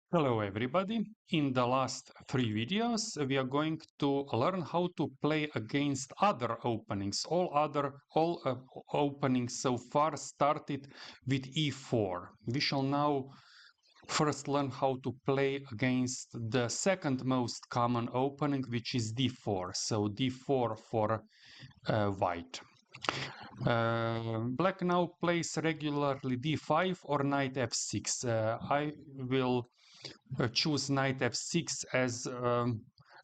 Hello everybody. In the last 3 videos we are going to learn how to play against other openings. All openings so far started with e4. We shall now first learn how to play against the second most common opening, which is d4. So d4 for white. Black now plays regularly d5 or knight f6. I will choose knight f6 as a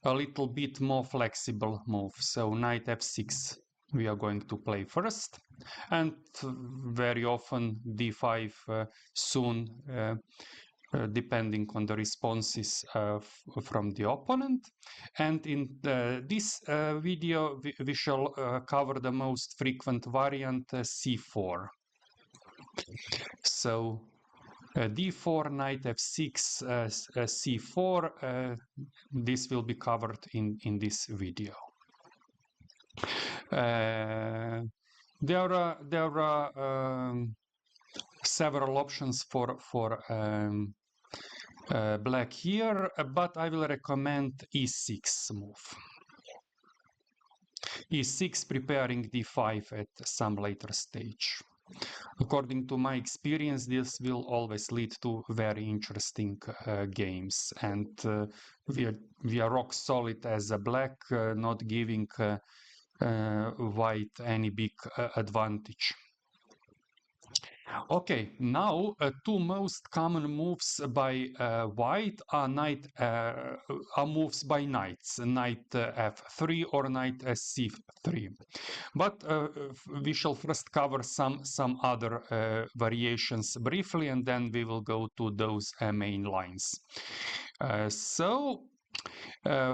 little bit more flexible move. So knight f6 we are going to play first, and very often d5 soon, depending on the responses from the opponent. And in this video we shall cover the most frequent variant, c4. So d4, knight f6, c4, this will be covered in this video. There are several options for black here, but I will recommend e6 move. e6 preparing d5 at some later stage. According to my experience, this will always lead to very interesting games, and we are rock solid as a black, not giving white any big advantage. Okay, now two most common moves by white are moves by knights, knight f3 or knight c3. But we shall first cover some other variations briefly, and then we will go to those main lines.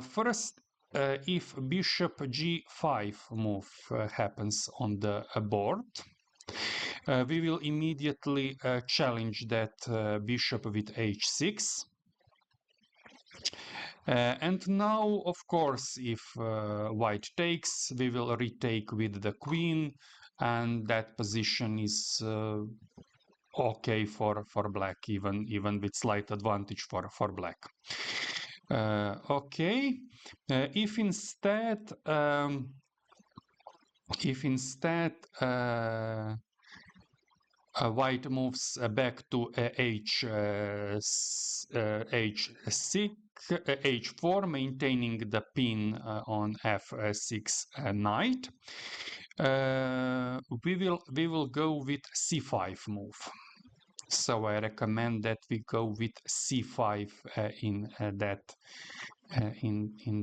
First, if bishop g5 move happens on the board, we will immediately challenge that bishop with h6. And now, of course, if white takes, we will retake with the queen, and that position is okay for black, even with slight advantage for black. Okay, if instead white moves back to h4, maintaining the pin on f6 knight, we will go with c5 move. So I recommend that we go with c5 in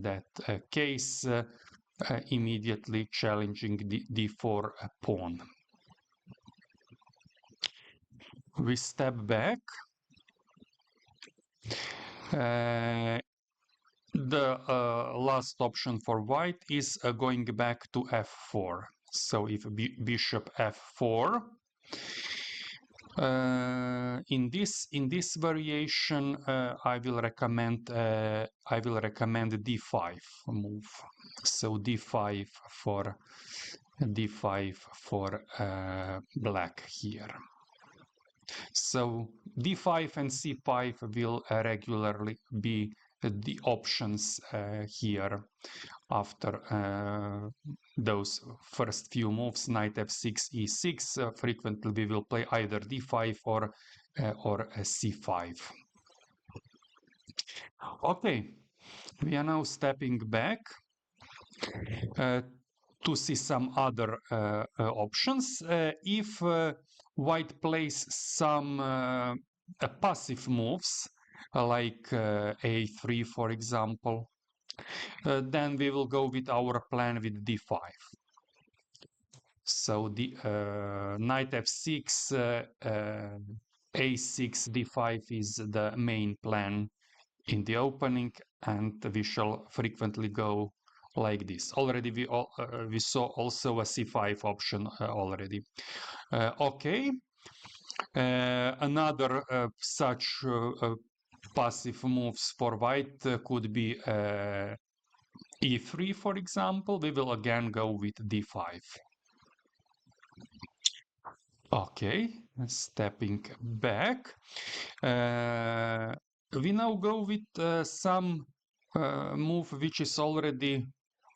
that case, immediately challenging the d4 pawn. We step back. The last option for white is going back to f4. So if bishop f4, in this variation, I will recommend d5 move. So d5 for black here. So d5 and c5 will regularly be the options here after those first few moves, knight f6, e6. Frequently we will play either d5 or c5. Okay, we are now stepping back to see some other options. If white plays some passive moves, like a3, for example, then we will go with our plan with d5. So the knight f6, a6, d5 is the main plan in the opening, and we shall frequently go like this. Already we saw also a c5 option already. Okay, another such passive moves for white could be e3, for example. We will again go with d5. Okay, stepping back. we now go with some move which is already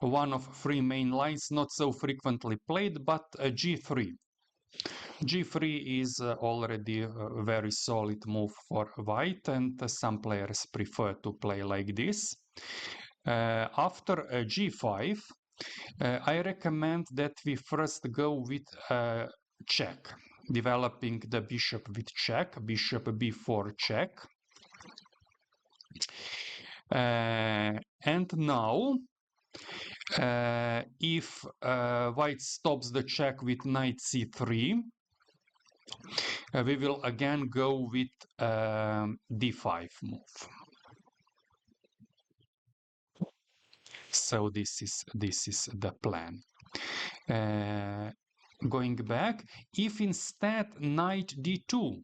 one of three main lines, not so frequently played, but g3. G3 is already a very solid move for white, and some players prefer to play like this. After g5, I recommend that we first go with check, developing the bishop with check, bishop b4 check. And now, if white stops the check with knight c3, we will again go with d5 move. So this is the plan. Going back, if instead knight d2,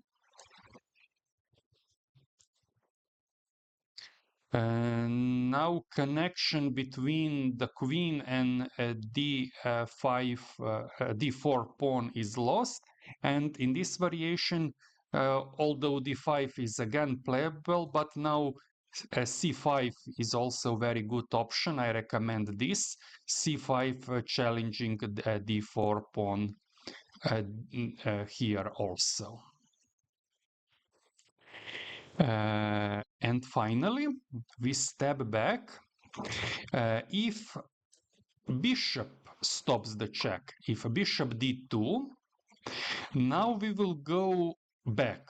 now connection between the queen and d4 pawn is lost, and in this variation, although d5 is again playable, but now c5 is also very good option. I recommend this c5 challenging d4 pawn here also. And finally, we step back. If bishop stops the check, if bishop d2, now we will go back.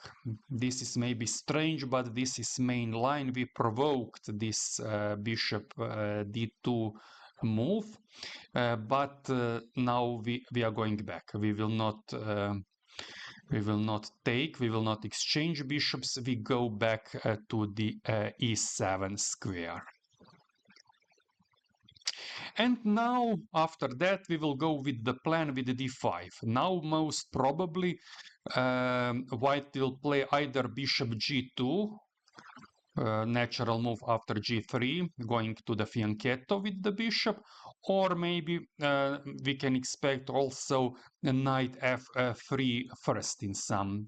This is maybe strange, but this is main line. We provoked this bishop d2 move, but now we are going back. We will not exchange bishops. We go back to the e7 square. And now, after that, we will go with the plan with the d5. Now, most probably, white will play either bishop g2, natural move after g3, going to the fianchetto with the bishop, or maybe we can expect also a knight f3 first in some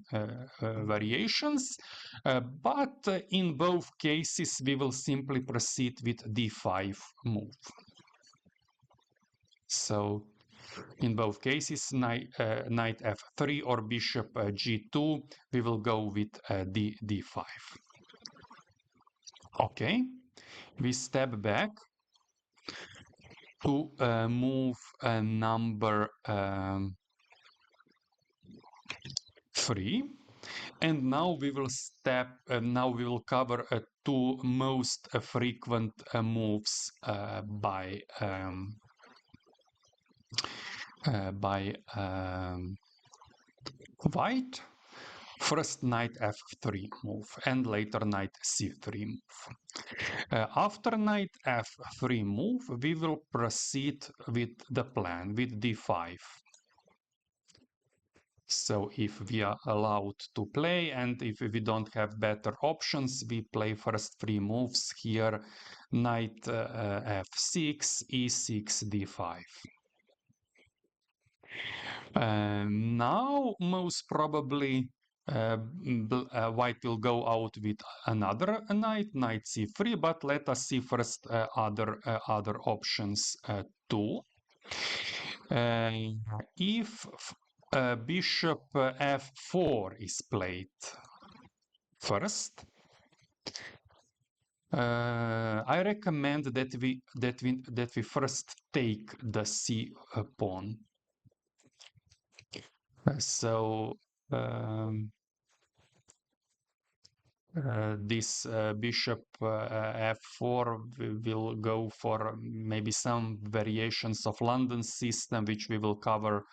variations, but in both cases we will simply proceed with d5 move. So in both cases, knight f3 or bishop g2, we will go with d5. Okay, we step back to move number 3, and now we will cover two most frequent moves by white. First knight f3 move, and later knight c3 move. After knight f3 move, we will proceed with the plan, with d5. So if we are allowed to play, and if we don't have better options, we play first three moves here: knight f6, e6, d5. Now, most probably, white will go out with another knight c3, but let us see first other options too. If bishop f4 is played first, I recommend that we first take the c pawn. So this bishop f4 will go for maybe some variations of London system, which we will cover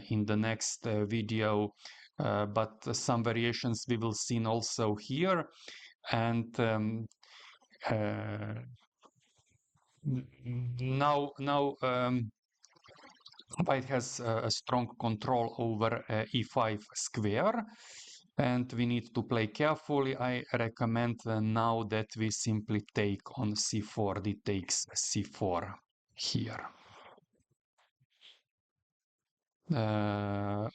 in the next video, but some variations we will see also here. And now white has a strong control over e5 square, and we need to play carefully. I recommend now that we simply take on c4, d takes c4 here.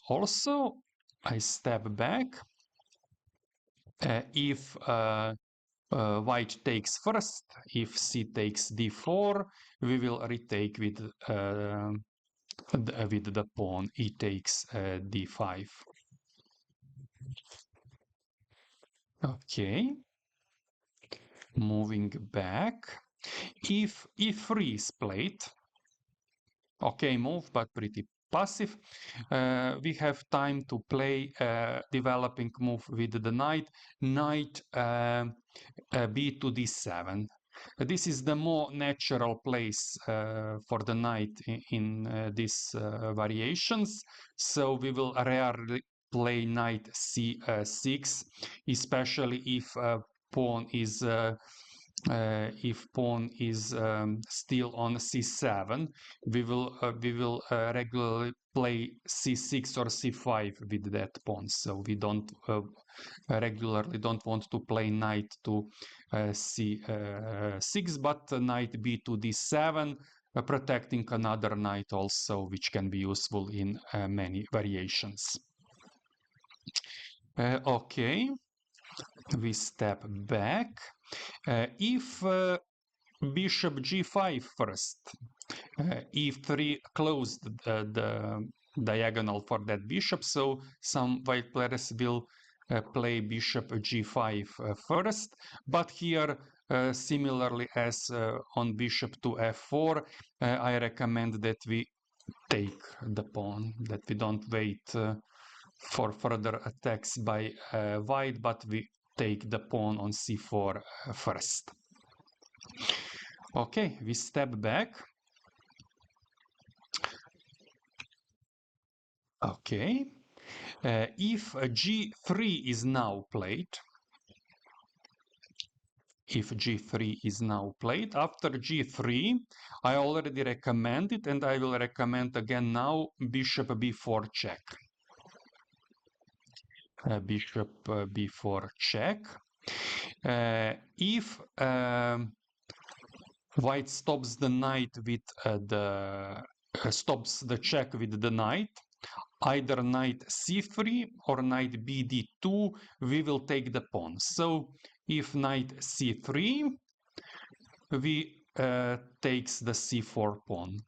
Also, I step back. If white takes first. If c takes d4, we will retake with the pawn. E takes d5. Okay. Moving back. If e3 is played, okay move, but pretty passive. We have time to play developing move with the knight. Knight b to d7. This is the more natural place for the knight in these variations. So we will rarely play knight c6, especially if pawn is still on c7. We will regularly play c6 or c5 with that pawn. So we don't regularly don't want to play knight to c6, but knight b to d7, protecting another knight also, which can be useful in many variations. Okay, we step back. If bishop g5 first, e3 closed the diagonal for that bishop, so some white players will play bishop g5 first, but here similarly as on bishop to f4, I recommend that we take the pawn, that we don't wait for further attacks by white, but we take the pawn on c4 first. Okay, we step back. Okay, if g3 is now played, after g3, I already recommended, and I will recommend again now, bishop b4 check. Bishop b4 check. If white stops the knight with stops the check with the knight, either knight c3 or knight bd2, we will take the pawn. So if knight c3, we takes the c4 pawn.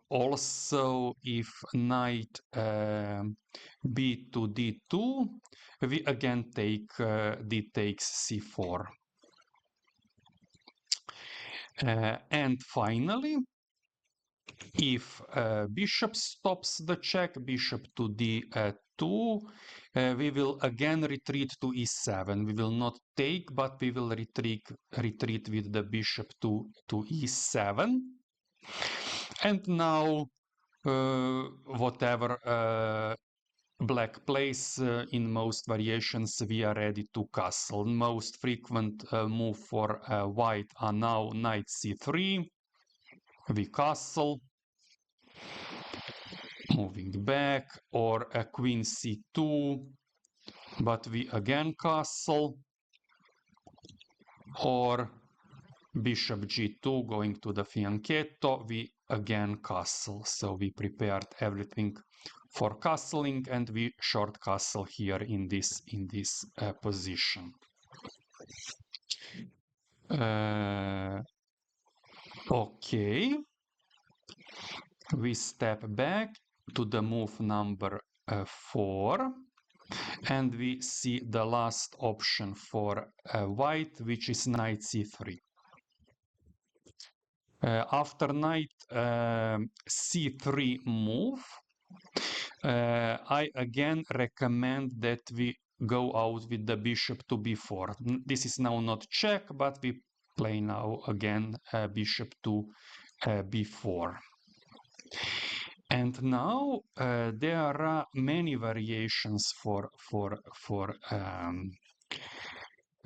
Also, if knight b to d2, we again take d takes c4. And finally, if bishop stops the check, bishop to d2, we will again retreat to e7. We will not take, but we will retreat with the bishop to e7. And now, whatever black plays in most variations, we are ready to castle. Most frequent move for white are now knight c3. We castle, moving back, or a queen c2, but we again castle, or bishop g2 going to the fianchetto, we again castle. So we prepared everything for castling, and we short castle here in this position. Okay, we step back to the move number 4, and we see the last option for white, which is knight c3. After knight c3 move, I again recommend that we go out with the bishop to b4. This is now not check, but we play now again bishop to b4. And now there are many variations for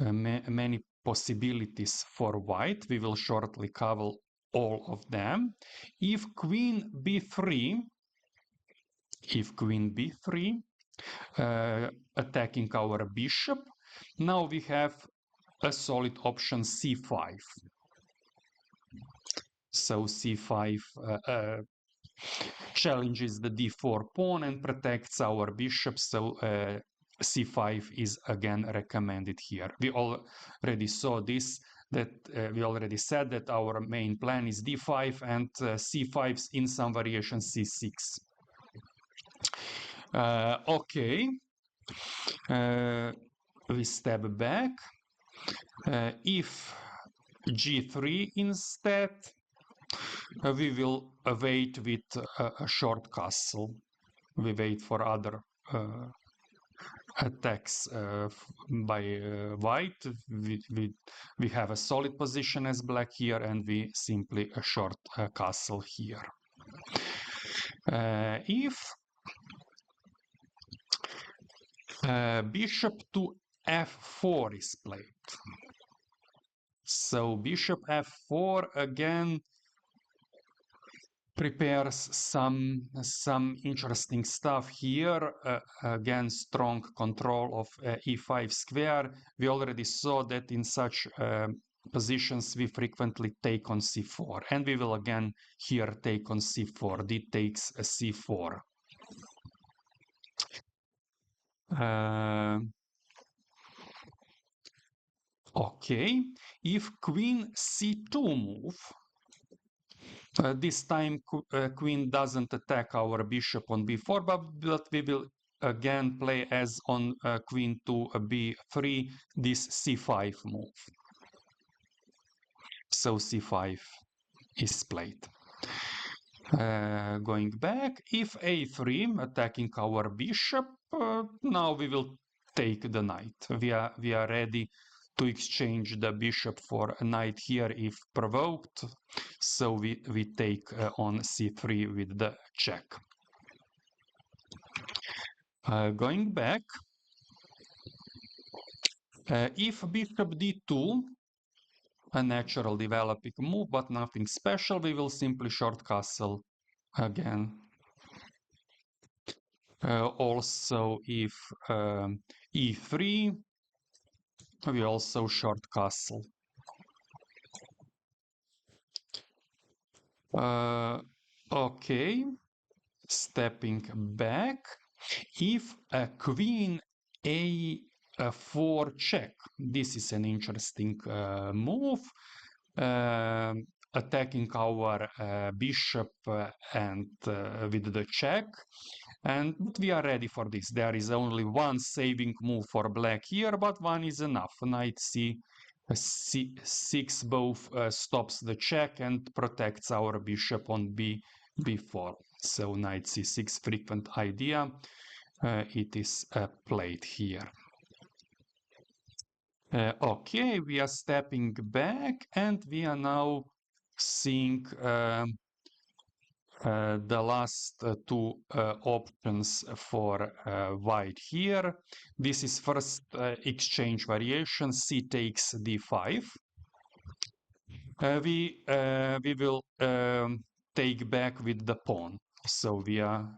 many possibilities for white. We will shortly cover all of them. If queen b3, attacking our bishop, now we have a solid option c5. So c5 challenges the d4 pawn and protects our bishop, so c5 is again recommended here. We already saw this, that we already said that our main plan is d5 and c5's in some variation c6. Okay, we step back. If g3 instead, we will wait with a short castle. We wait for other attacks by white. We have a solid position as black here, and we simply a short castle here. If bishop to f4 is played, so bishop f4 again prepares some interesting stuff here. Again, strong control of e5 square. We already saw that in such positions we frequently take on c4, and we will again here take on c4. D takes a c4. Okay, if queen c2 move, this time queen doesn't attack our bishop on b4, but we will again play as on queen to b3 this c5 move. So c5 is played. Going back, if a3 attacking our bishop, now we will take the knight. We are ready to exchange the bishop for a knight here if provoked. So we take on c3 with the check. Going back, if bishop d2, a natural developing move, but nothing special, we will simply short castle again. Also, if e3, we also short castle. Okay, stepping back. If a queen a4 check, this is an interesting move. Attacking our bishop and with the check, and we are ready for this. There is only one saving move for black here, but one is enough. Knight c6 both stops the check and protects our bishop on b4. So knight c6 frequent idea. It is played here. Okay, we are stepping back and we are now seeing the last two options for white here. This is first exchange variation, c takes d5. We will take back with the pawn. So we are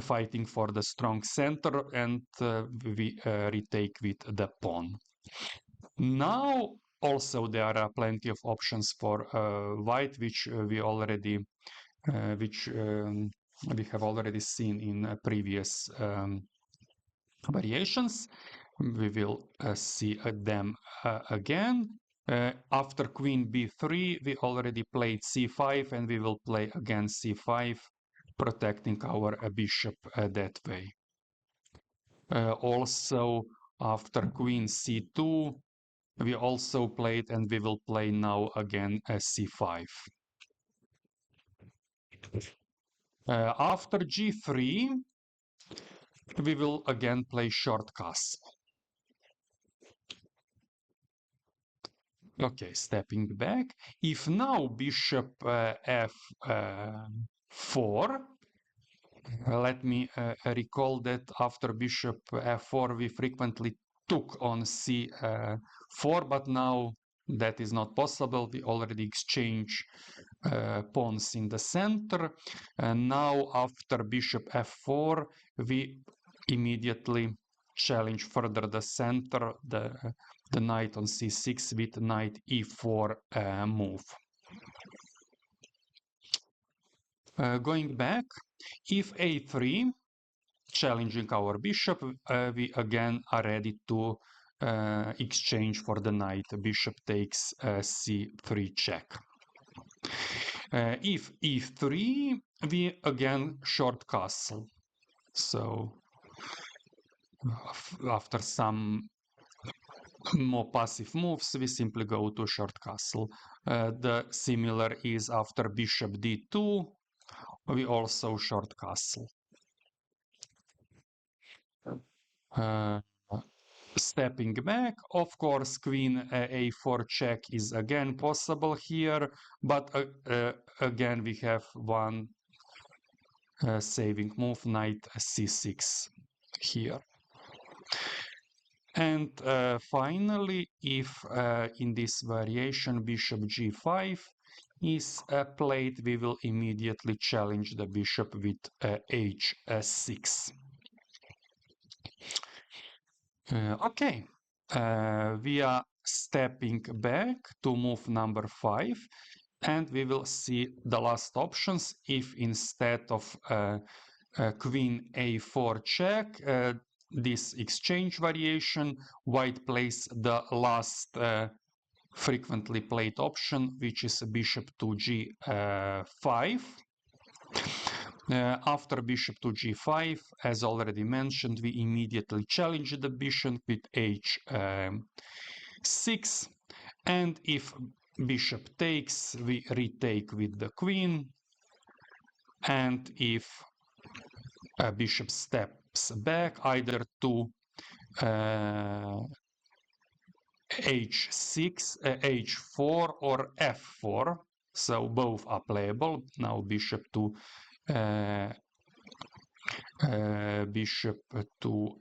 fighting for the strong center, and we retake with the pawn. Now also there are plenty of options for white, which we have already seen in previous variations. We will see them again. After queen b3, we already played c5, and we will play again c5, protecting our bishop that way. Also, after queen c2, we also played, and we will play now again c5. After g3, we will again play short castle. Okay, stepping back. If now bishop f4, let me recall that after bishop f4 we frequently took on c4, but now that is not possible. We already exchange pawns in the center, and now after bishop f4 we immediately challenge further the center, the knight on c6 with knight e4 move. Going back, if a3, challenging our bishop, we again are ready to exchange for the knight. Bishop takes c3 check. If e3, we again short castle. So after some more passive moves, we simply go to short castle. The similar is after bishop d2, we also short castle. Stepping back, of course, queen a4 check is again possible here, but again we have one saving move, knight c6 here. And finally, if in this variation bishop g5 is played, we will immediately challenge the bishop with h6. Okay, we are stepping back to move number 5, and we will see the last options. If instead of queen a4 check, this exchange variation, white plays the last frequently played option, which is bishop to g5. After bishop to g5, as already mentioned, we immediately challenge the bishop with h6, and if bishop takes, we retake with the queen, and if bishop steps back either to h6, h4 or f4, so both are playable. Now bishop to bishop to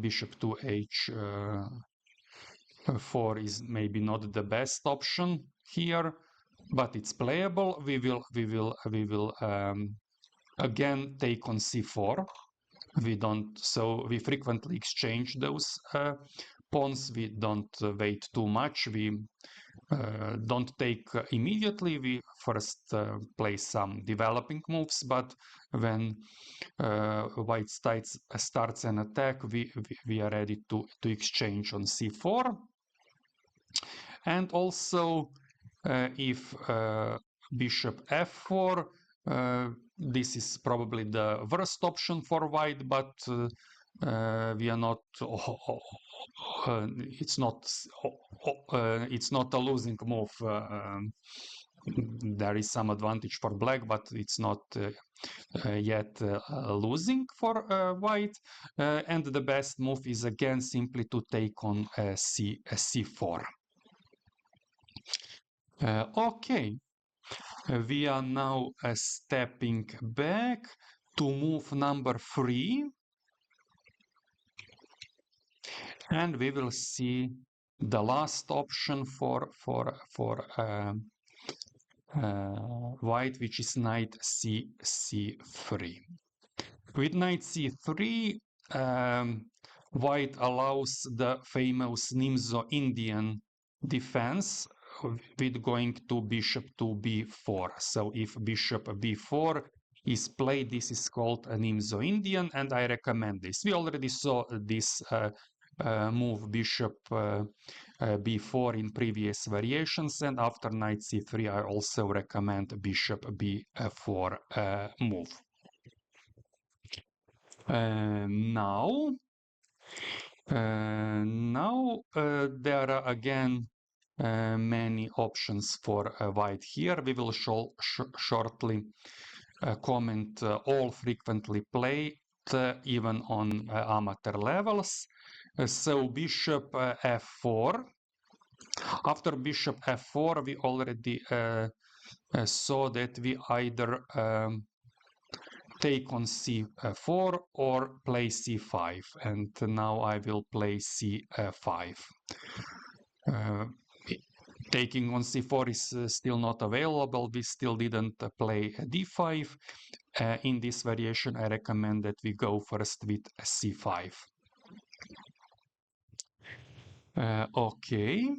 bishop to h4 is maybe not the best option here, but it's playable. We will again take on c4. We frequently exchange those pawns. We don't wait too much. We don't take immediately. We first play some developing moves, but when white starts an attack, we are ready to exchange on c4. And also, if bishop f4, this is probably the worst option for white, but we are not. It's not a losing move. There is some advantage for black, but it's not yet losing for white. And the best move is again simply to take on c4. Okay, we are now stepping back to move number 3, and we will see the last option for white, which is knight c3. With knight c3, white allows the famous Nimzo-Indian defense with going to bishop to b4. So if bishop b4 is played, this is called an Nimzo-Indian, and I recommend this. We already saw this move bishop b4 in previous variations, and after knight c3 I also recommend bishop b4 move. Now there are again many options for white here. We will shortly comment all frequently played, even on amateur levels. So bishop f4. After bishop f4, we already saw that we either take on c4 or play c5, and now I will play c5. Taking on c4 is still not available. We still didn't play d5. In this variation, I recommend that we go first with c5. Okay.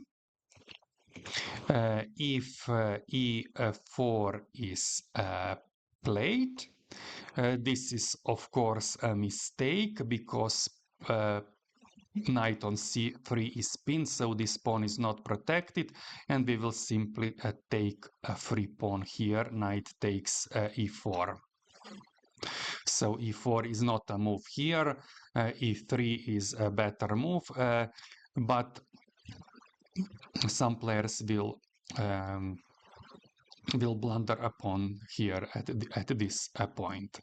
If e4 is played, this is of course a mistake because knight on c3 is pinned, so this pawn is not protected, and we will simply take a free pawn here. Knight takes e4. So e4 is not a move here. E3 is a better move, but some players will blunder a pawn here at this point.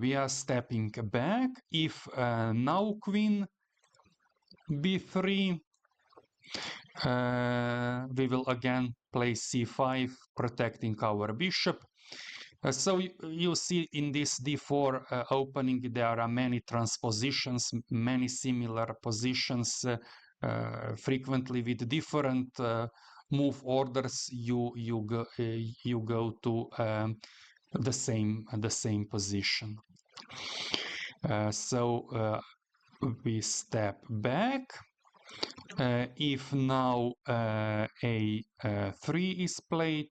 We are stepping back. If now queen b3, we will again play c5, protecting our bishop. So you see in this d4 opening there are many transpositions, many similar positions, frequently with different move orders. You go to the same position. So we step back. If now a3 is played,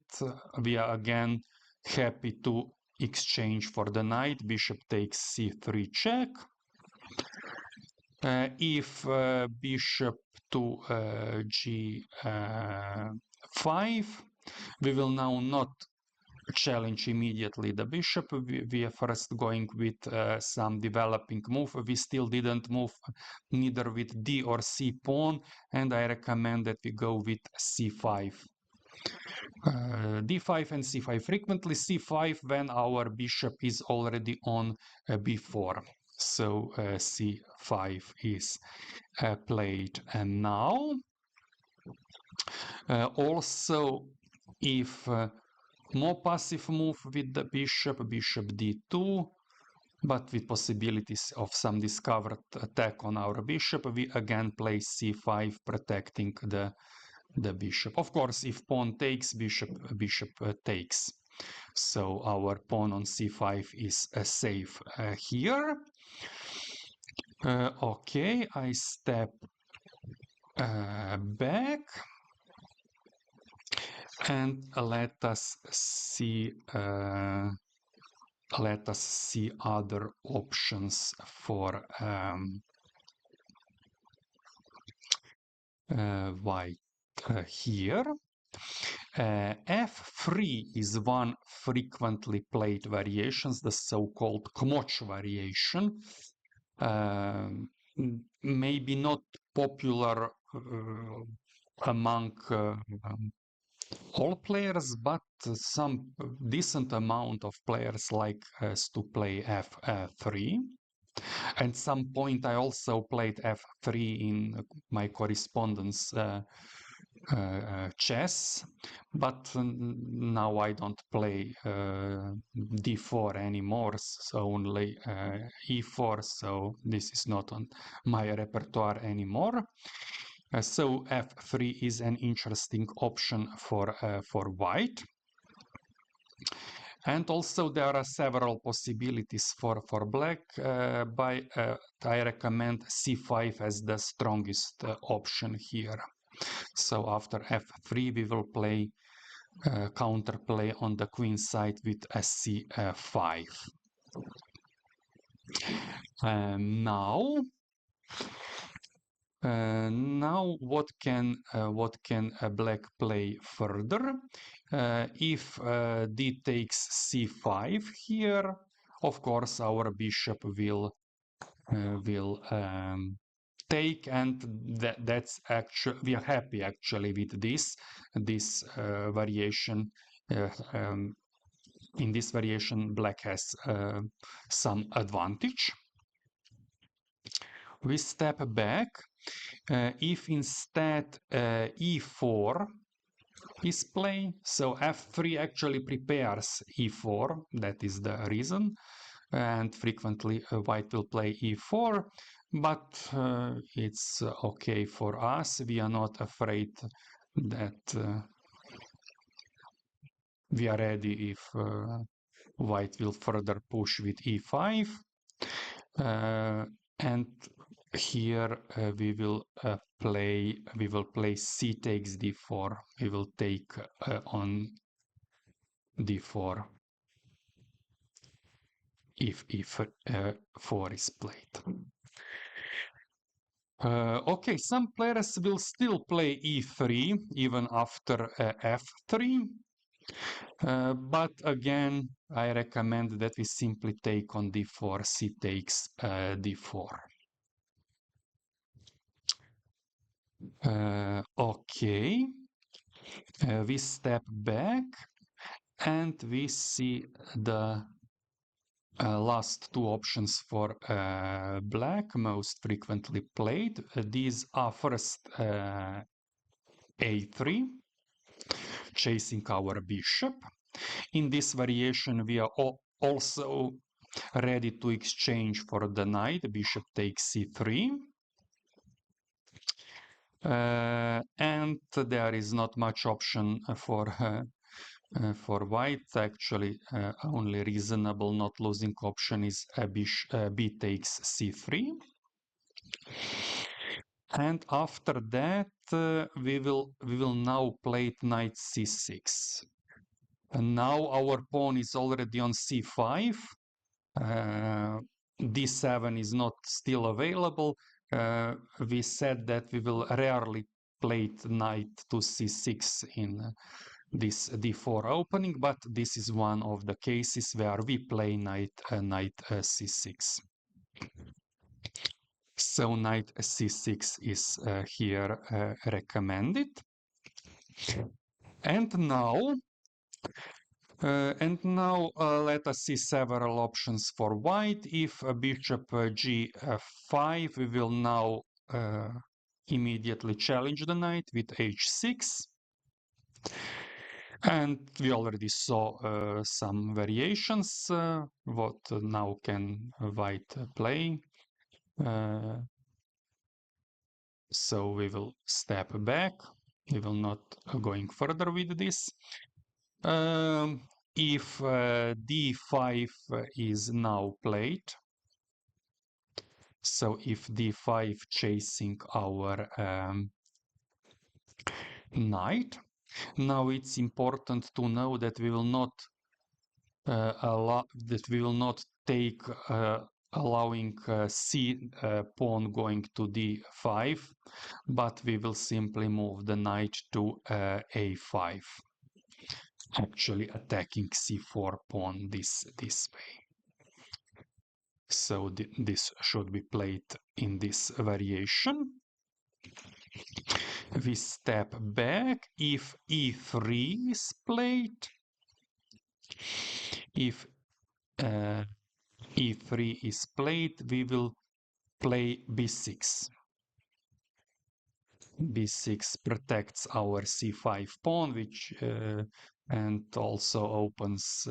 we are again happy to exchange for the knight. Bishop takes c3 check. If bishop to g5, we will now not challenge immediately the bishop. We are first going with some developing move. We still didn't move neither with d or c pawn, and I recommend that we go with c5. d5 and c5, frequently c5 when our bishop is already on b4. So c5 is played. And now also if more passive move with the bishop d2, but with possibilities of some discovered attack on our bishop, we again play c5, protecting the bishop. Of course, if pawn takes, bishop takes. So our pawn on c5 is safe here. Okay, I step back. And let us see other options for white here. F3 is one frequently played variations, the so-called Kmoch variation. Maybe not popular among all players, but some decent amount of players like us to play f3. At some point I also played f3 in my correspondence chess, but now I don't play d4 anymore, so only e4, so this is not on my repertoire anymore. So f3 is an interesting option for white. And also there are several possibilities for black, but I recommend c5 as the strongest option here. So after f3 we will play counterplay on the queen side with c5. Now what can black play further? If d takes c5 here, of course our bishop will take, and that's actually we are happy actually with this variation. In this variation, black has some advantage. We step back. If instead e4 is played, so f3 actually prepares e4, that is the reason, and frequently white will play e4, but it's okay for us. We are not afraid that we are ready if white will further push with e5, and here we will play c takes d4. We will take on d4 if 4 is played. Okay, some players will still play e3 even after f3. But again, I recommend that we simply take on d4, c takes d4. Okay, we step back and we see the last two options for black, most frequently played. These are first a3, chasing our bishop. In this variation, we are also ready to exchange for the knight. Bishop takes c3. And there is not much option for white. Actually, only reasonable not losing option is b takes c3. And after that, we will now play knight c6. And now our pawn is already on c5. D7 is not still available. We said that we will rarely play knight to c6 in this d4 opening, but this is one of the cases where we play knight c6. So knight c6 is here recommended. And now let us see several options for white. If bishop g5, we will now immediately challenge the knight with h6. And we already saw some variations. What now can white play? So we will step back. We will not going further with this. If d5 is now played, so if d5 chasing our knight, now it's important to know that we will not take allowing c pawn going to d5, but we will simply move the knight to a5. Actually attacking c4 pawn this way. So this should be played in this variation. We step back. If e3 is played, if e3 is played, we will play b6. b6 protects our c5 pawn, which and also opens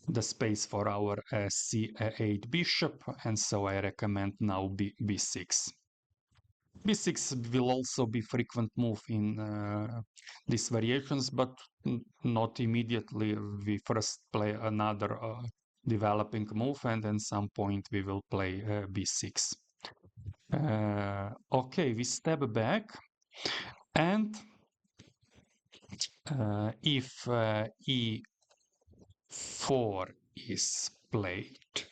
the space for our c8 bishop, and so I recommend now b6. b6 will also be frequent move in these variations, but not immediately. We first play another developing move, and at some point we will play b6. Okay, we step back, and if e4 is played,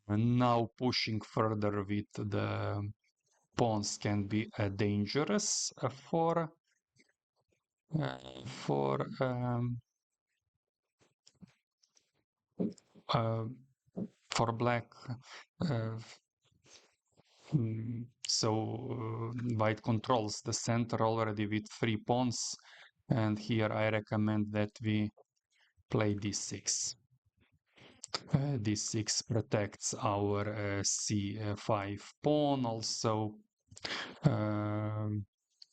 now pushing further with the pawns can be dangerous for black. So white controls the center already with 3 pawns, and here I recommend that we play d6. d6 protects our c5 pawn, also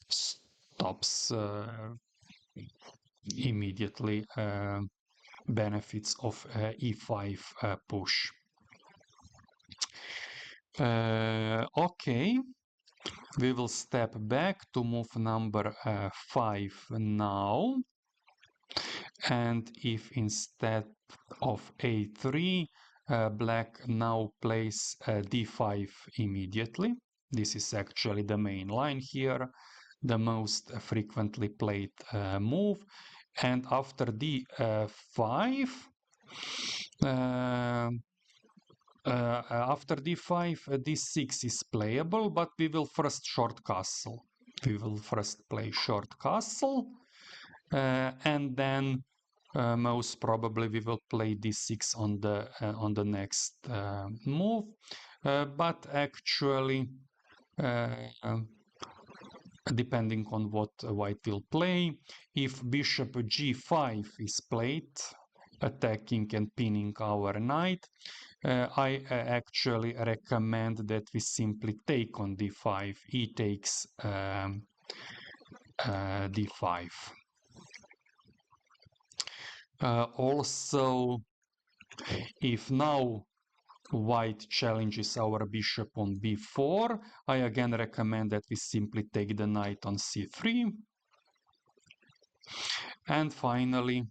stops immediately benefits of e5 push. Okay, we will step back to move number 5 now. And if instead of a3 black now plays d5 immediately. This is actually the main line here, the most frequently played move. And after d5, after d5, d6 is playable, but we will first short castle. We will first play short castle, and then most probably we will play d6 on the next move. But actually, depending on what white will play, if bishop g5 is played, attacking and pinning our knight, I actually recommend that we simply take on d5. He takes d5. Also, if now white challenges our bishop on b4, I again recommend that we simply take the knight on c3. And finally,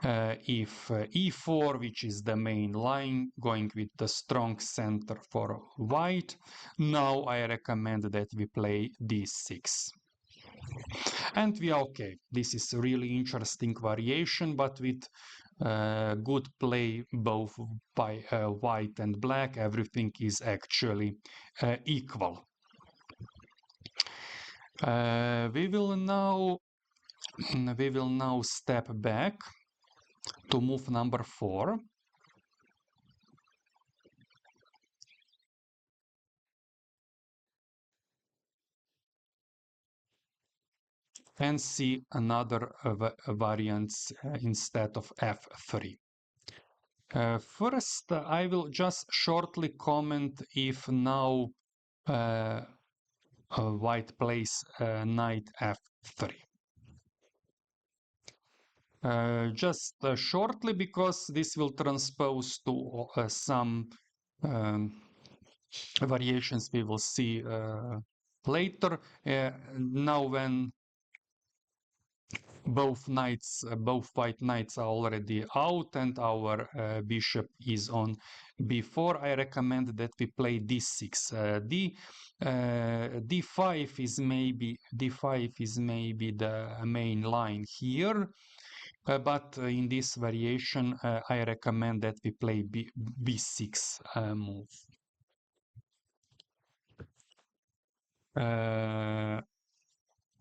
if e4, which is the main line, going with the strong center for white, now I recommend that we play d6. And we are okay. This is a really interesting variation, but with good play both by white and black, everything is actually equal. We will now step back to move number 4. And see another variants instead of f3. First, I will just shortly comment if now white plays knight f3. Just shortly, because this will transpose to some variations we will see later. Now when both white knights are already out and our bishop is on b4, I recommend that we play d6. d5 is maybe the main line here, but in this variation I recommend that we play b6 move.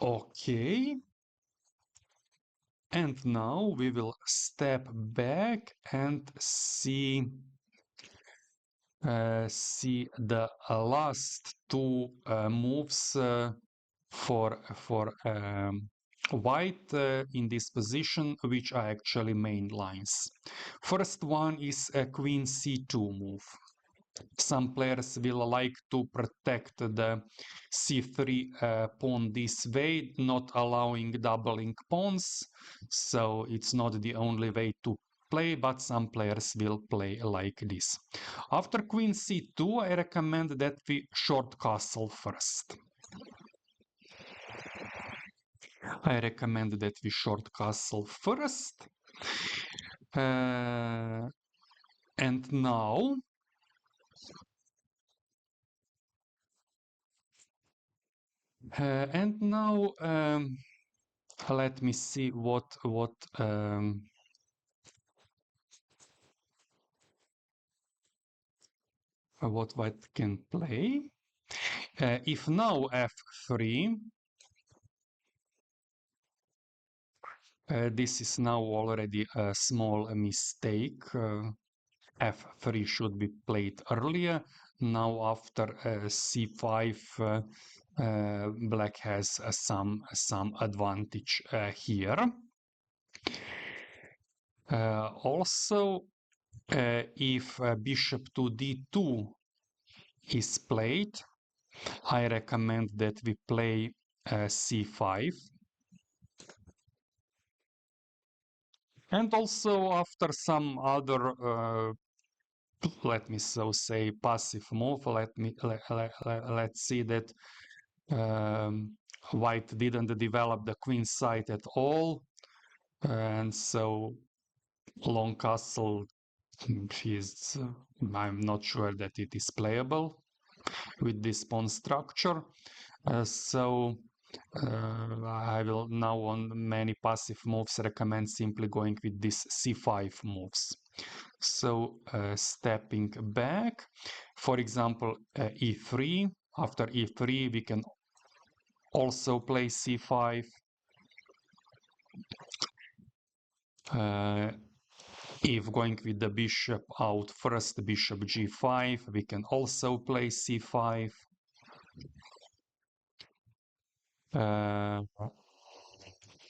Okay. And now we will step back and see the last two moves for white in this position, which are actually main lines. First one is a queen c2 move. Some players will like to protect the c3 pawn this way, not allowing doubling pawns, so it's not the only way to play, but some players will play like this. After queen c2, I recommend that we short castle first. I recommend that we short castle first. And now let me see what white can play. If now f3, this is now already a small mistake. f3 should be played earlier. Now after c5, black has some advantage here. Also, if bishop to d2 is played, I recommend that we play c5. And also after some other let me so say passive move, let's see that white didn't develop the queen side at all, and so long castle I'm not sure that it is playable with this pawn structure. So I will now on many passive moves recommend simply going with these c5 moves. So stepping back, for example, e3. After e3 we can also play c5. If going with the bishop out first, bishop g5, we can also play c5.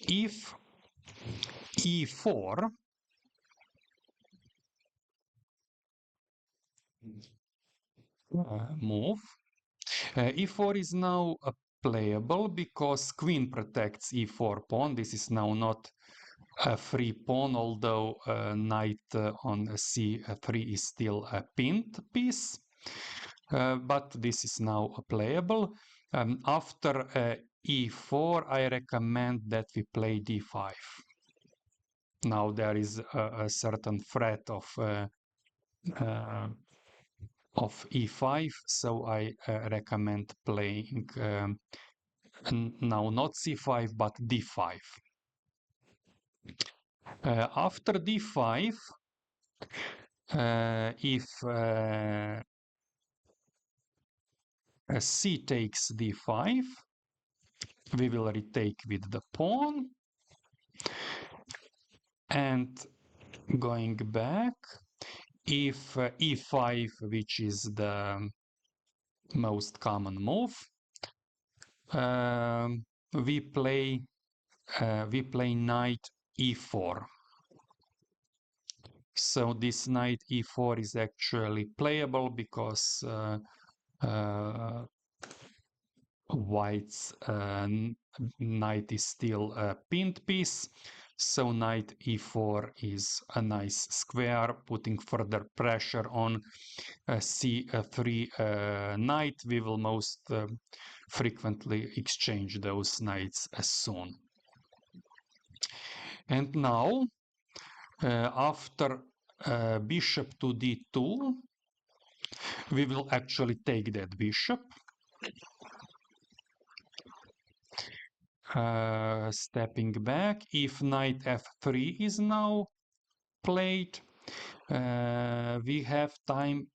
If e4, move, e4 is now playable because queen protects e4 pawn. This is now not a free pawn, although knight on c3 is still a pinned piece. But this is now playable. After e4, I recommend that we play d5. Now there is a certain threat of e5, so I recommend playing now not c5 but d5. After d5, if c takes d5, we will retake with the pawn, and going back, if e5, which is the most common move, we play knight e4. So this knight e4 is actually playable because white's knight is still a pinned piece. So knight e4 is a nice square, putting further pressure on c3 knight. We will most frequently exchange those knights soon. And now, after bishop to d2, we will actually take that bishop. Stepping back, if knight f3 is now played, we have time,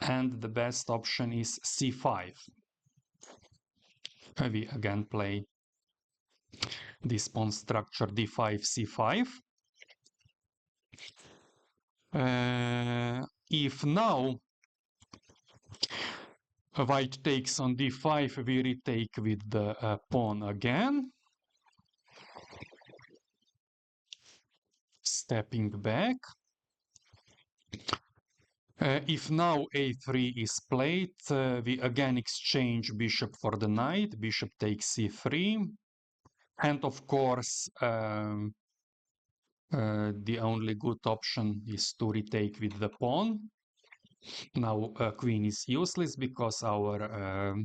and the best option is c5. We again play this pawn structure d5, c5. If now white takes on d5, we retake with the pawn again. Stepping back. If now a3 is played, we again exchange bishop for the knight. Bishop takes c3. And of course, the only good option is to retake with the pawn. Now queen is useless because our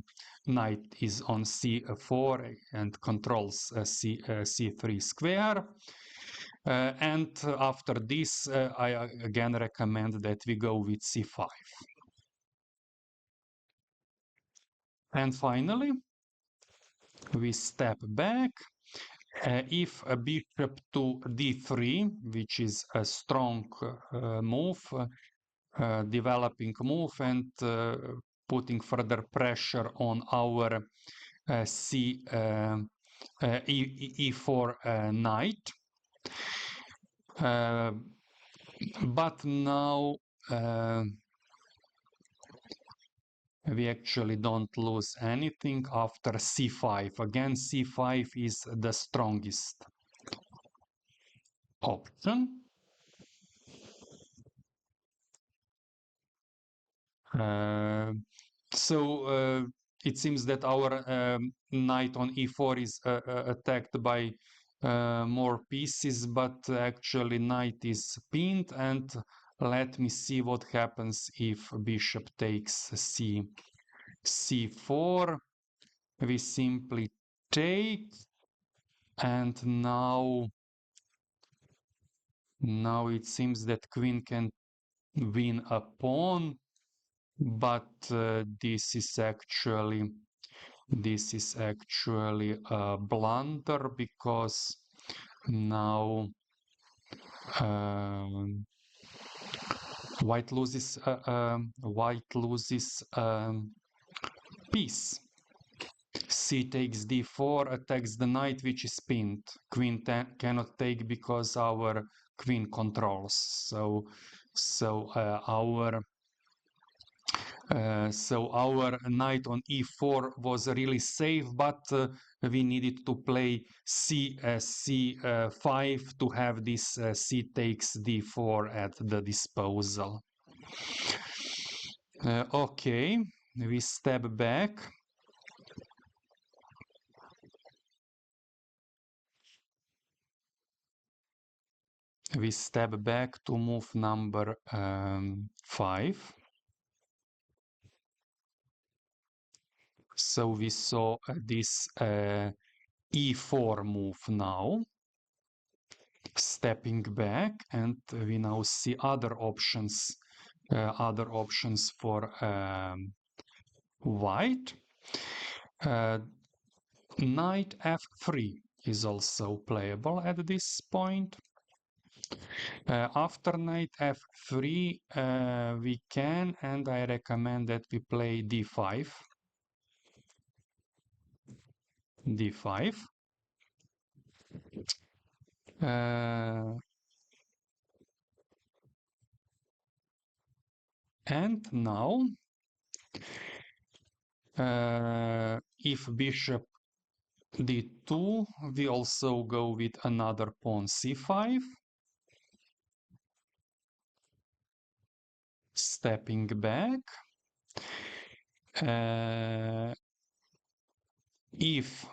knight is on c4 and controls c3 square. And after this, I again recommend that we go with c5. And finally, we step back. If a bishop to d3, which is a strong move, developing move, and putting further pressure on our e4 knight. But now we actually don't lose anything after c5. Again, c5 is the strongest option. So it seems that our knight on e4 is attacked by more pieces, but actually knight is pinned, and let me see what happens if bishop takes c4. We simply take, and now it seems that queen can win a pawn, but this is actually a blunder, because now white loses piece. C takes d4, attacks the knight, which is pinned. Queen cannot take because our queen controls. So our knight on e4 was really safe, but we needed to play c5 to have this c takes d4 at the disposal. Okay, we step back. We step back to move number 5. So we saw this e4 move now, stepping back, and we now see other options for white. Knight f3 is also playable at this point. After knight f3, we can, and I recommend that we play d5. d5. And now, if bishop d2, we also go with another pawn c5. Stepping back. If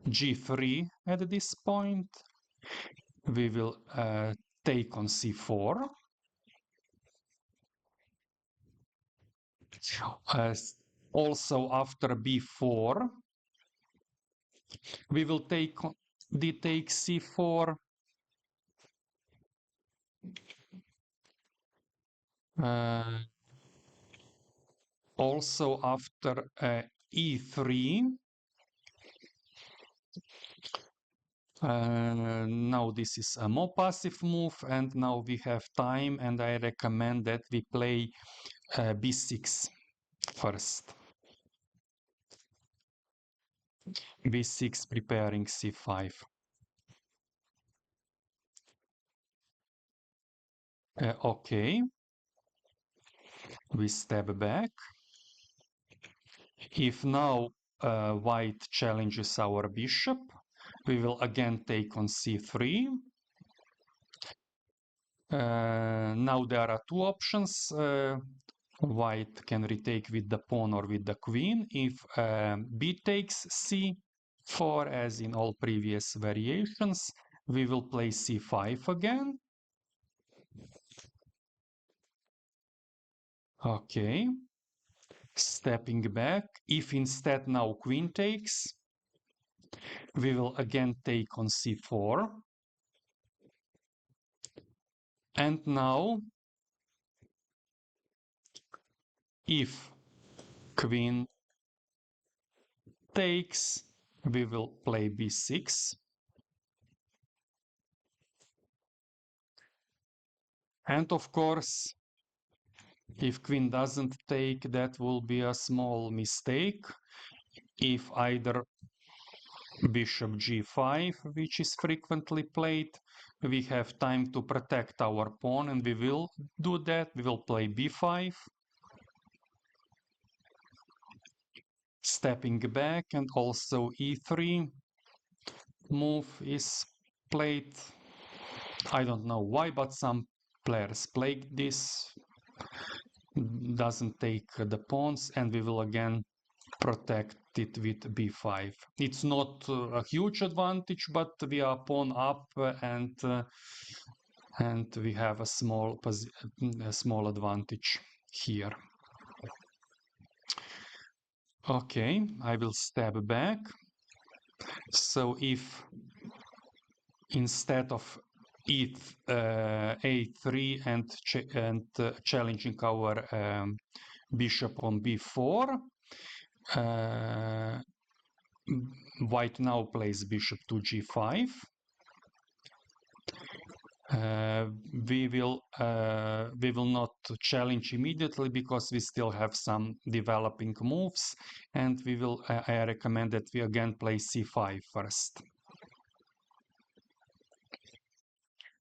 g3 at this point, we will take on c4. Also after b4, we will take c4. Also after e3. Now this is a more passive move, and now we have time, and I recommend that we play b6 first. b6 preparing c5. Okay. We step back. If now white challenges our bishop, we will again take on c3. Now there are two options. White can retake with the pawn or with the queen. If b takes c4, as in all previous variations, we will play c5 again. Okay. Stepping back. If instead now queen takes, we will again take on c4. And now, if queen takes, we will play b6. And of course, if queen doesn't take, that will be a small mistake. If either bishop g5, which is frequently played, we have time to protect our pawn, and we will do that. We will play b5. Stepping back, and also e3 move is played. I don't know why, but some players played this. Doesn't take the pawns, and we will again protect it with b5. It's not a huge advantage, but we are pawn up, and we have a small advantage here. Okay, I will step back. So if instead of if a3 and challenging our bishop on b4. White now plays bishop to g5. We will not challenge immediately because we still have some developing moves, and we will. I recommend that we again play c5 first.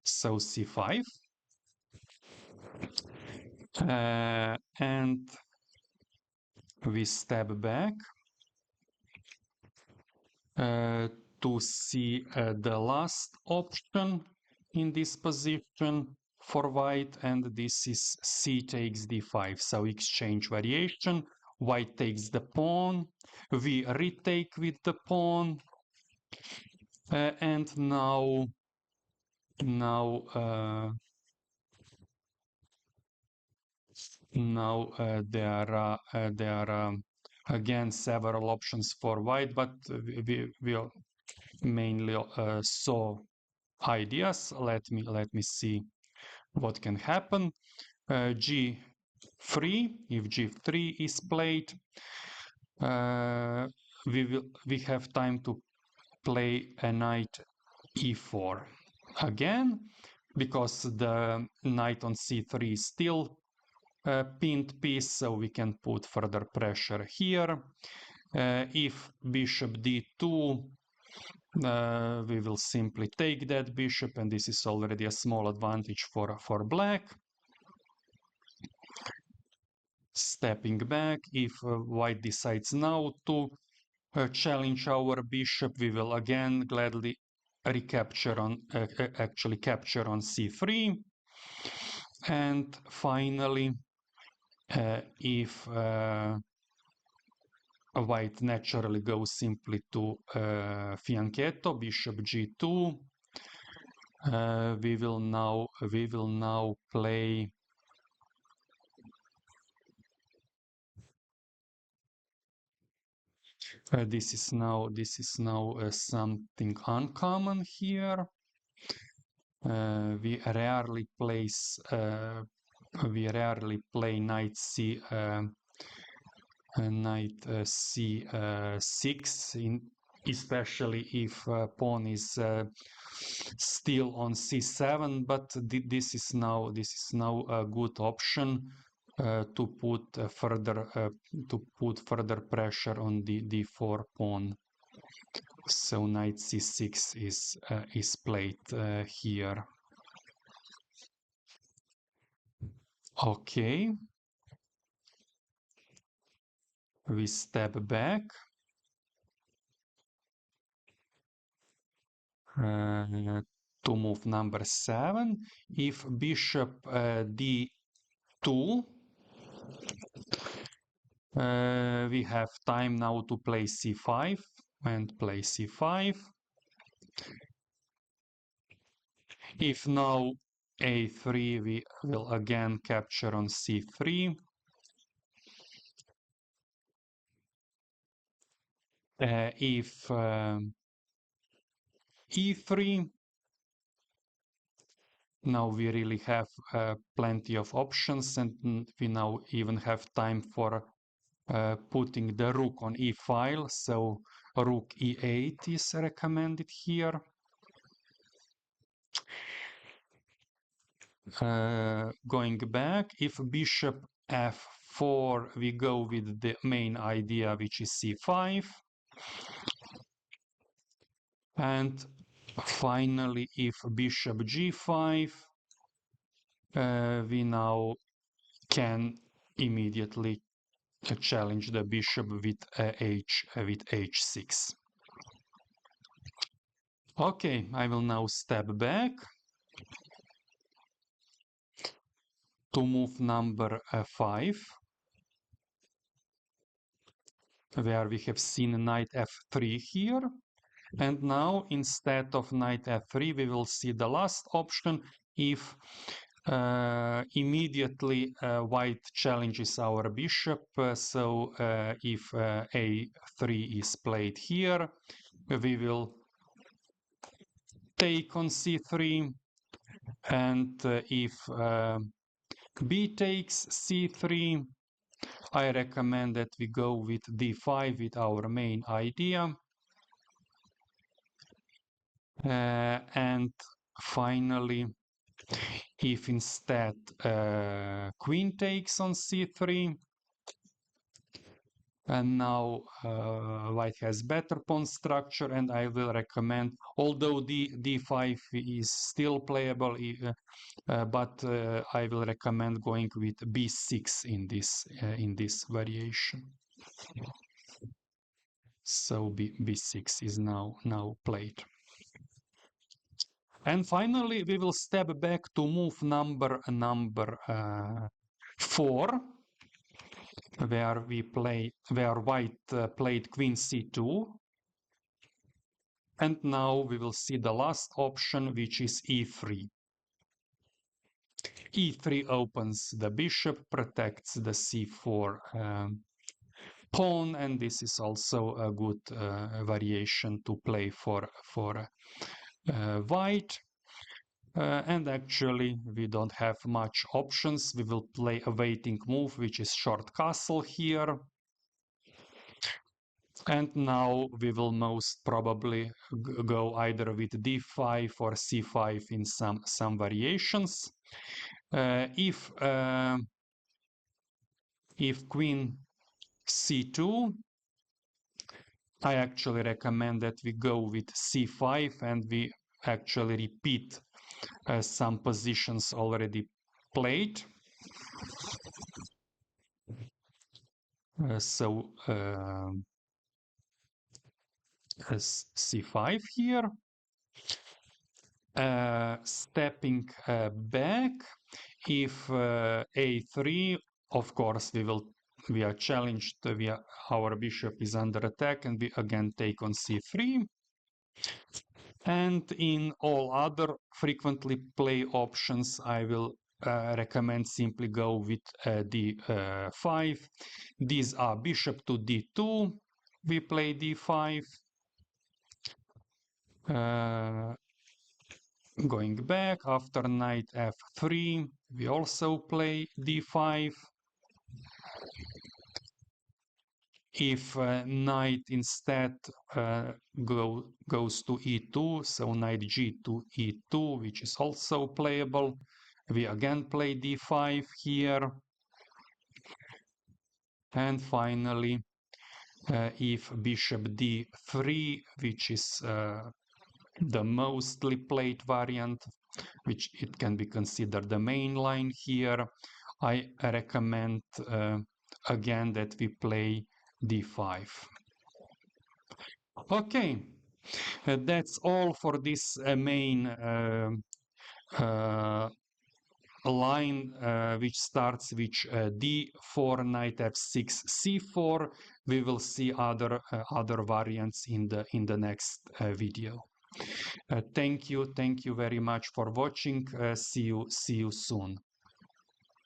So c5, and we step back to see the last option in this position for white, and this is c takes d5. So exchange variation. White takes the pawn. We retake with the pawn, and now there are again several options for white, but we will mainly saw ideas. Let me see what can happen. G3. If G3 is played, we have time to play a knight E4 again, because the knight on C3 is still a pinned piece, so we can put further pressure here. If bishop D2, we will simply take that bishop, and this is already a small advantage for black. Stepping back, if white decides now to challenge our bishop, we will again gladly recapture on actually capture on c3. And finally, if white naturally goes simply to fianchetto, bishop g2, we will now play this is now something uncommon here. We rarely play knight c6, especially if pawn is still on c7. But this is now a good option to put further pressure on the d4 pawn. So knight c6 is played here. Okay. We step back. To move number 7. If bishop d2, we have time now to play c5 and play c5. If now a3, we will again capture on c3. If e3, now we really have plenty of options, and we now even have time for putting the rook on e file. So rook e8 is recommended here. Going back, if bishop f4, we go with the main idea, which is c5. And finally, if bishop g5, we now can immediately challenge the bishop with h6. Okay, I will now step back to move number 5, where we have seen knight f3 here. And now, instead of knight f3, we will see the last option. If immediately white challenges our bishop, so if a3 is played here, we will take on c3, And if b takes c3, I recommend that we go with d5 with our main idea. And finally, if instead queen takes on c3, and now white has better pawn structure, and I will recommend, although d5 is still playable, but I will recommend going with b6 in this variation. So b6 is now played. And finally, we will step back to move number 4, where white played queen c2. And now we will see the last option, which is e3. e3 opens the bishop, protects the c4 pawn, and this is also a good variation to play for white. And actually, we don't have much options. We will play a waiting move, which is short castle here. And now we will most probably go either with d5 or c5 in some variations. If queen c2, I actually recommend that we go with c5 and we actually repeat some positions already played. So c5 here. Stepping back, if a3, of course we are challenged, our bishop is under attack, and we again take on c3. And in all other frequently play options, I will recommend simply go with d5. These are bishop to d2, we play d5. Going back, after knight f3, we also play d5. If knight instead goes to e2, so knight g to e2, which is also playable, we again play d5 here. And finally, if bishop d3, which is the mostly played variant, which it can be considered the main line here, I recommend again that we play d5. Okay, that's all for this main line which starts with d4, knight f6, c4. We will see other variants in the next video. Thank you very much for watching. See you soon.